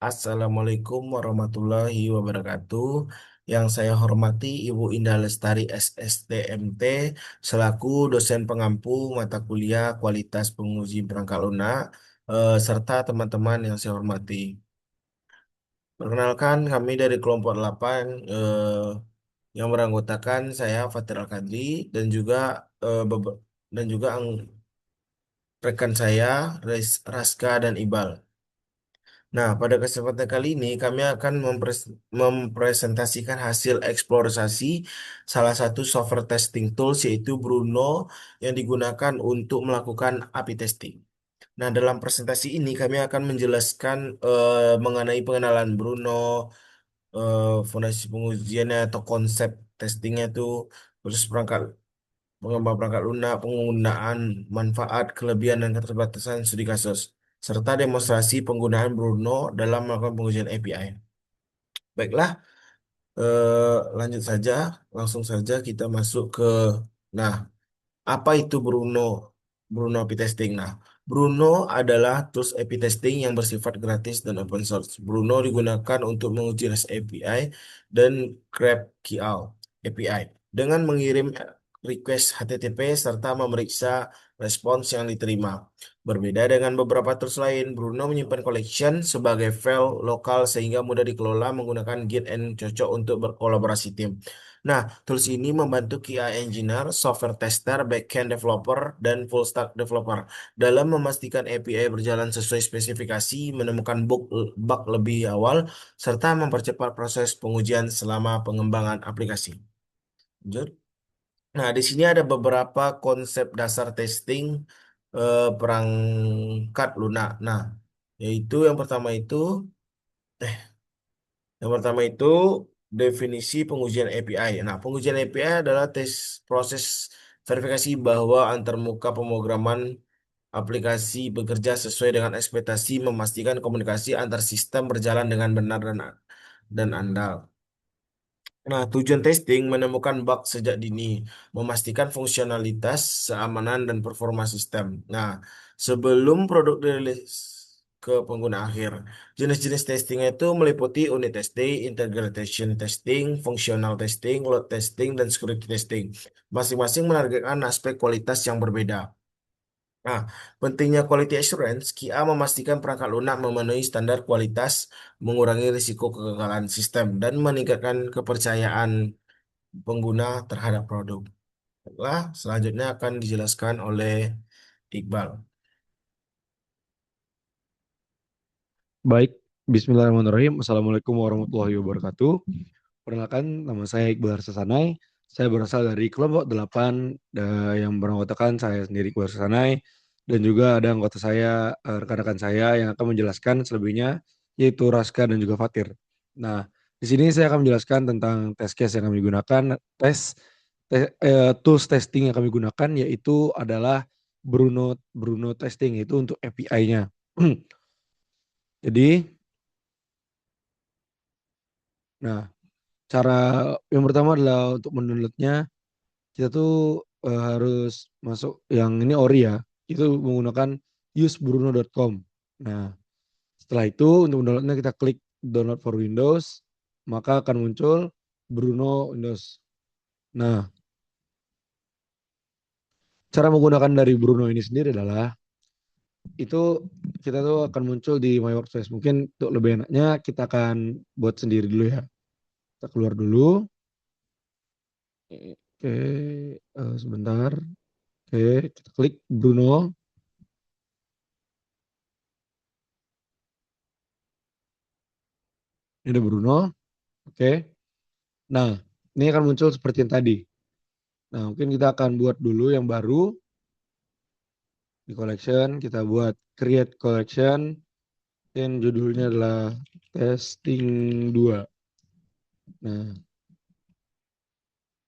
Assalamualaikum warahmatullahi wabarakatuh. Yang saya hormati Ibu Indah Lestari SSTMT selaku dosen pengampu mata kuliah kualitas penguji perangkat lunak serta teman-teman yang saya hormati. Perkenalkan kami dari kelompok 8 yang beranggotakan saya Fatir Al-Qadri dan juga dan juga rekan saya Raska dan Ibal. Nah, pada kesempatan kali ini kami akan mempresentasikan hasil eksplorasi salah satu software testing tools yaitu Bruno yang digunakan untuk melakukan API testing. Nah, dalam presentasi ini kami akan menjelaskan mengenai pengenalan Bruno, fondasi pengujiannya atau konsep testingnya itu, terus pengembang perangkat lunak, penggunaan, manfaat, kelebihan, dan keterbatasan studi kasus, serta demonstrasi penggunaan Bruno dalam melakukan pengujian API. Baiklah, lanjut saja, langsung saja kita masuk ke, nah, apa itu Bruno? Bruno API Testing. Nah, Bruno adalah tools API Testing yang bersifat gratis dan open source. Bruno digunakan untuk menguji REST API dan GraphQL API dengan mengirim request HTTP serta memeriksa respons yang diterima. Berbeda dengan beberapa tools lain, Bruno menyimpan collection sebagai file lokal sehingga mudah dikelola menggunakan Git and cocok untuk berkolaborasi tim. Nah, tools ini membantu QA engineer, software tester, backend developer, dan full stack developer dalam memastikan API berjalan sesuai spesifikasi, menemukan bug lebih awal, serta mempercepat proses pengujian selama pengembangan aplikasi. Lanjut. Nah, di sini ada beberapa konsep dasar testing perangkat lunak. Nah, yaitu yang pertama itu definisi pengujian API. Nah, pengujian API adalah proses verifikasi bahwa antarmuka pemrograman aplikasi bekerja sesuai dengan ekspektasi, memastikan komunikasi antar sistem berjalan dengan benar dan andal. Nah, tujuan testing menemukan bug sejak dini, memastikan fungsionalitas, keamanan, dan performa sistem. Nah, sebelum produk dirilis ke pengguna akhir, jenis-jenis testing itu meliputi unit testing, integration testing, functional testing, load testing, dan security testing. Masing-masing menargetkan aspek kualitas yang berbeda. Nah, pentingnya quality assurance, QA memastikan perangkat lunak memenuhi standar kualitas, mengurangi risiko kegagalan sistem, dan meningkatkan kepercayaan pengguna terhadap produk. Selanjutnya akan dijelaskan oleh Iqbal. Baik, Bismillahirrahmanirrahim. Assalamualaikum warahmatullahi wabarakatuh. Perkenalkan, nama saya Iqbal Arsasanai. Saya berasal dari kelompok 8 yang beranggotakan saya sendiri Iqbal Arsasanai. Dan juga ada anggota saya, rekan-rekan saya yang akan menjelaskan selebihnya, yaitu Raska dan juga Fatir. Nah, di sini saya akan menjelaskan tentang test case yang kami gunakan. Tools testing yang kami gunakan yaitu adalah Bruno Testing, itu untuk API-nya. Jadi, nah, cara yang pertama adalah untuk mendownloadnya, kita tuh harus masuk yang ini ori ya, itu menggunakan usebruno.com. Nah, setelah itu untuk mendownloadnya kita klik download for Windows, maka akan muncul Bruno Windows. Nah, cara menggunakan dari Bruno ini sendiri adalah itu kita tuh akan muncul di My Workspace. Mungkin untuk lebih enaknya kita akan buat sendiri dulu ya. Kita keluar dulu. Oke, sebentar. Oke, kita klik Bruno. Ini ada Bruno. Oke. Nah, ini akan muncul seperti yang tadi. Nah, mungkin kita akan buat dulu yang baru di collection. Kita buat create collection. Dan judulnya adalah testing 2. Nah,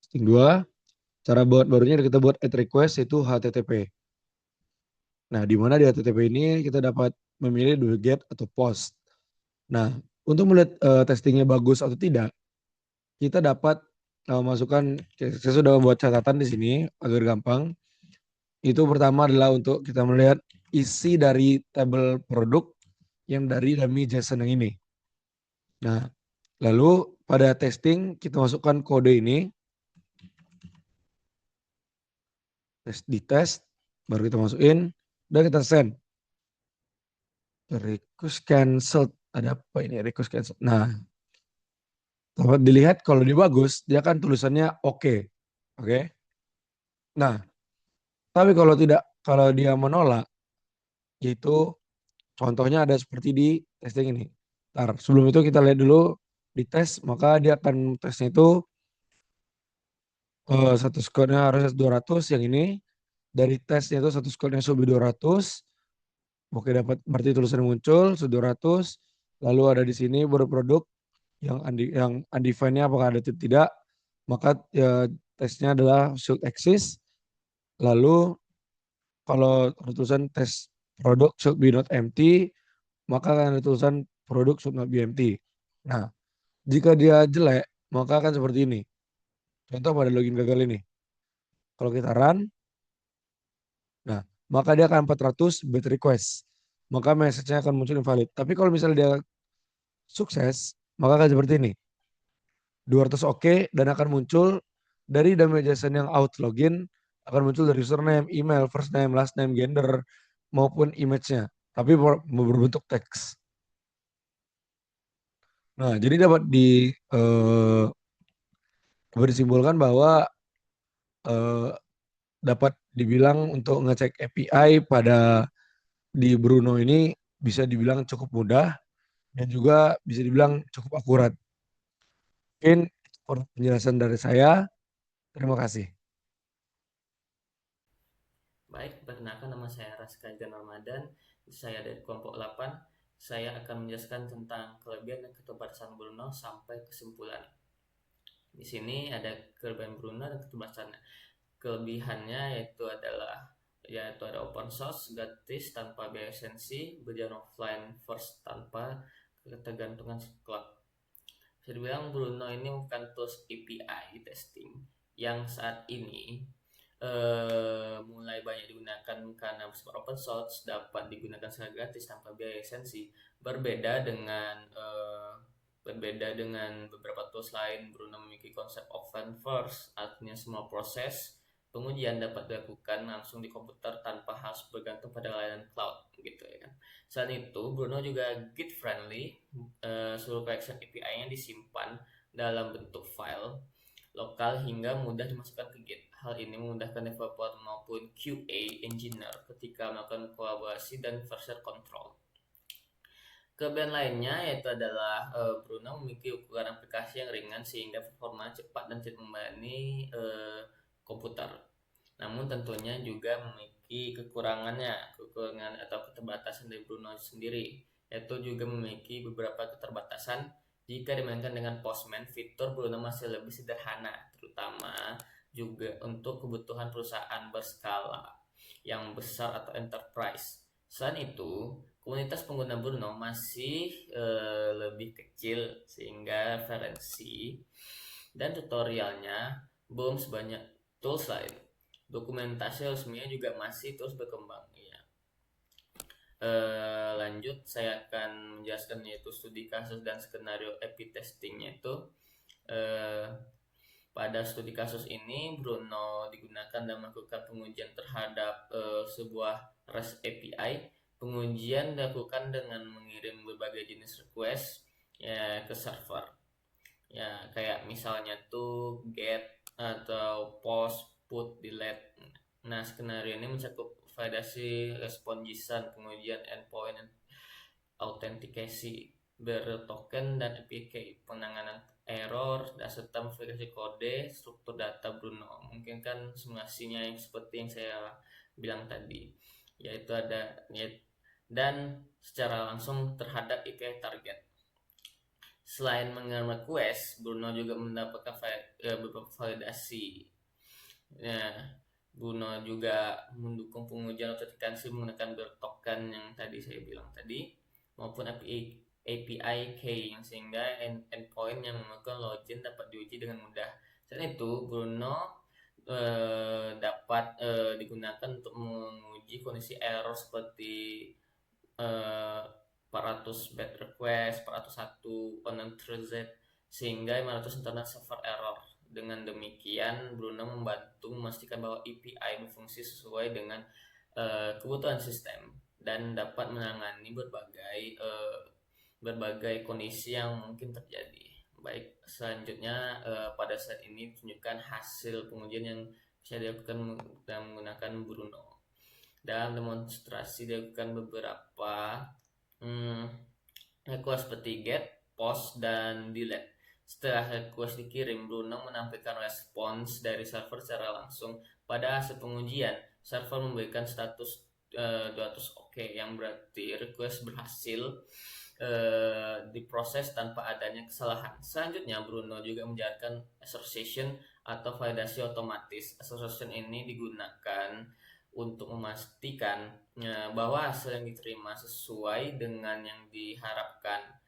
testing 2. Cara buat barunya kita buat add request itu HTTP. Nah, di mana di HTTP ini kita dapat memilih do get atau post. Nah, untuk melihat testingnya bagus atau tidak, kita dapat masukkan, saya sudah membuat catatan di sini agar gampang. Itu pertama adalah untuk kita melihat isi dari tabel produk yang dari dummy JSON yang ini. Nah, lalu pada testing kita masukkan kode ini, tes, baru kita masukin, dan kita send. Request cancelled. Ada apa ini request cancelled? Nah, dapat dilihat kalau dia bagus, dia kan tulisannya oke. Oke. Nah, tapi kalau tidak, kalau dia menolak, yaitu contohnya ada seperti di testing ini. Ntar, sebelum itu kita lihat dulu di tes, maka dia akan tesnya itu satu skornya harusnya 200 yang ini. Dari tesnya itu satu skornya lebih 200. Oke, dapat berarti tulisan muncul 200. Lalu ada di sini produk yang undefined-nya apakah ada atau tidak. Maka ya, tesnya adalah should exist. Lalu kalau ada tulisan tes produk should be not empty, maka akan ada tulisan produk should not be empty. Nah, jika dia jelek, maka akan seperti ini. Contoh pada login gagal ini. Kalau kita run, nah, maka dia akan 400 bad request. Maka message-nya akan muncul invalid. Tapi kalau misalnya dia sukses, maka akan seperti ini. 200 oke dan akan muncul dari damage JSON yang out login, akan muncul dari username, email, first name, last name, gender, maupun image-nya. Tapi berbentuk teks. Nah, jadi eh, dapat disimpulkan bahwa eh, dapat dibilang untuk ngecek API pada di Bruno ini bisa dibilang cukup mudah dan juga bisa dibilang cukup akurat. Mungkin penjelasan dari saya. Terima kasih. Baik, perkenalkan nama saya Raska Jan Ramadan. Saya dari kelompok 8. Saya akan menjelaskan tentang kelebihan dan keterbatasan Bruno sampai kesimpulan. Di sini ada kelebihan Bruno dan keterbatasannya. Kelebihannya yaitu ada open source, gratis tanpa biaya lisensi, berjalan offline first tanpa ketergantungan cloud. Bisa dibilang Bruno ini bukan tools API testing yang saat ini mulai banyak digunakan karena bersifat open source, dapat digunakan secara gratis tanpa biaya lisensi. Berbeda dengan beberapa tools lain, Bruno memiliki konsep offline first, artinya semua proses pengujian dapat dilakukan langsung di komputer tanpa harus bergantung pada layanan cloud gitu ya kan. Selain itu, Bruno juga Git friendly, seluruh collection API-nya disimpan dalam bentuk file lokal hingga mudah dimasukkan ke Git. Hal ini memudahkan developer maupun QA engineer ketika melakukan kolaborasi dan version control. Kelebihan lainnya yaitu adalah Bruno memiliki ukuran aplikasi yang ringan sehingga performa cepat dan tidak membebani komputer. Namun tentunya juga memiliki kekurangan atau keterbatasan dari Bruno sendiri, yaitu juga memiliki beberapa keterbatasan jika dibandingkan dengan Postman. Fitur Bruno masih lebih sederhana, terutama juga untuk kebutuhan perusahaan berskala yang besar atau enterprise. Selain itu, komunitas pengguna Bruno masih lebih kecil sehingga referensi dan tutorialnya belum sebanyak tools lain. Dokumentasi resminya juga masih terus berkembang. Ya. Lanjut, saya akan menjelaskan yaitu studi kasus dan skenario A/B testingnya itu. Eh, Pada studi kasus ini, Bruno digunakan dalam melakukan pengujian terhadap sebuah REST API. Pengujian dilakukan dengan mengirim berbagai jenis request ya ke server. Ya, kayak misalnya tuh get atau post, put, delete. Nah, skenario ini mencakup validasi respon JSON, pengujian endpoint, autentikasi, bertoken dan APK, penanganan error, dan serta verifikasi kode, struktur data Bruno. Mungkin kan simulasinya yang seperti yang saya bilang tadi, yaitu dan secara langsung terhadap API target. Selain mengirim request, Bruno juga mendapatkan beberapa validasi. Ya, Bruno juga mendukung pengujian autentikasi menggunakan token yang tadi saya bilang tadi maupun API key yang sehingga endpoint yang melakukan login dapat diuji dengan mudah. Selain itu, Bruno dapat digunakan untuk menguji kondisi error seperti eh, 400 bad request, 401 unauthorized, sehingga 500 internet server error. Dengan demikian, Bruno membantu memastikan bahwa API berfungsi sesuai dengan kebutuhan sistem dan dapat menangani berbagai kondisi yang mungkin terjadi. Baik, selanjutnya pada slide ini tunjukkan hasil pengujian yang bisa dilakukan dengan menggunakan Bruno. Dalam demonstrasi dilakukan beberapa request seperti get, post, dan delete. Setelah request dikirim, Bruno menampilkan respons dari server secara langsung. Pada hasil pengujian, server memberikan status 200 oke, yang berarti request berhasil diproses tanpa adanya kesalahan. Selanjutnya, Bruno juga menjalankan assertion atau validasi otomatis. Assertion ini digunakan untuk memastikan bahwa hasil yang diterima sesuai dengan yang diharapkan.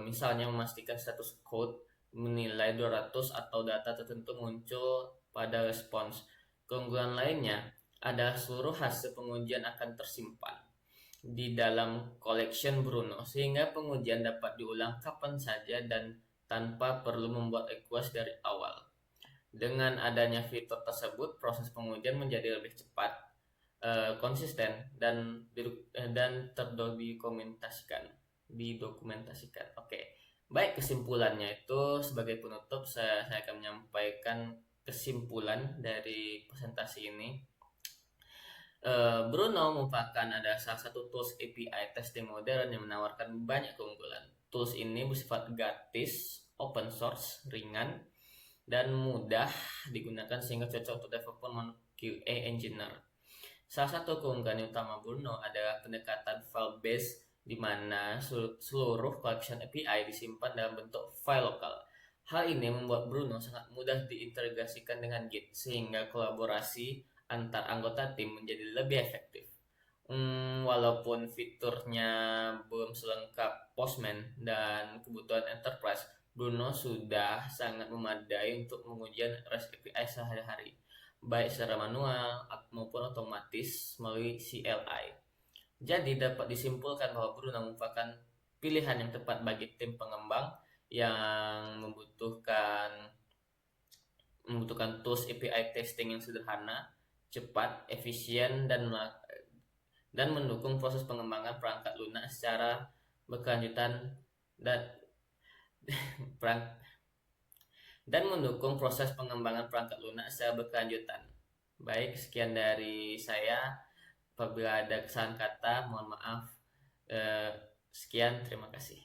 Misalnya memastikan status code menilai 200 atau data tertentu muncul pada respons. Keunggulan lainnya adalah seluruh hasil pengujian akan tersimpan di dalam collection Bruno, sehingga pengujian dapat diulang kapan saja dan tanpa perlu membuat request dari awal. Dengan adanya fitur tersebut, proses pengujian menjadi lebih cepat, konsisten, dan didokumentasikan. Oke. Baik, kesimpulannya itu sebagai penutup saya akan menyampaikan kesimpulan dari presentasi ini. Bruno merupakan salah satu tools API testing modern yang menawarkan banyak keunggulan. Tools ini bersifat gratis, open source, ringan, dan mudah digunakan sehingga cocok untuk developer QA engineer. Salah satu keunggulan utama Bruno adalah pendekatan file based, di mana seluruh collection API disimpan dalam bentuk file lokal. Hal ini membuat Bruno sangat mudah diintegrasikan dengan Git, sehingga kolaborasi antar anggota tim menjadi lebih efektif. Walaupun fiturnya belum selengkap Postman dan kebutuhan enterprise, Bruno sudah sangat memadai untuk pengujian REST API sehari-hari, baik secara manual maupun otomatis melalui CLI. Jadi dapat disimpulkan bahwa Bruno merupakan pilihan yang tepat bagi tim pengembang yang membutuhkan tools API testing yang sederhana, cepat, efisien, dan mendukung proses pengembangan perangkat lunak secara berkelanjutan dan mendukung proses pengembangan perangkat lunak secara berkelanjutan. Baik, sekian dari saya. Apabila ada kesalahan kata, mohon maaf. Sekian, terima kasih.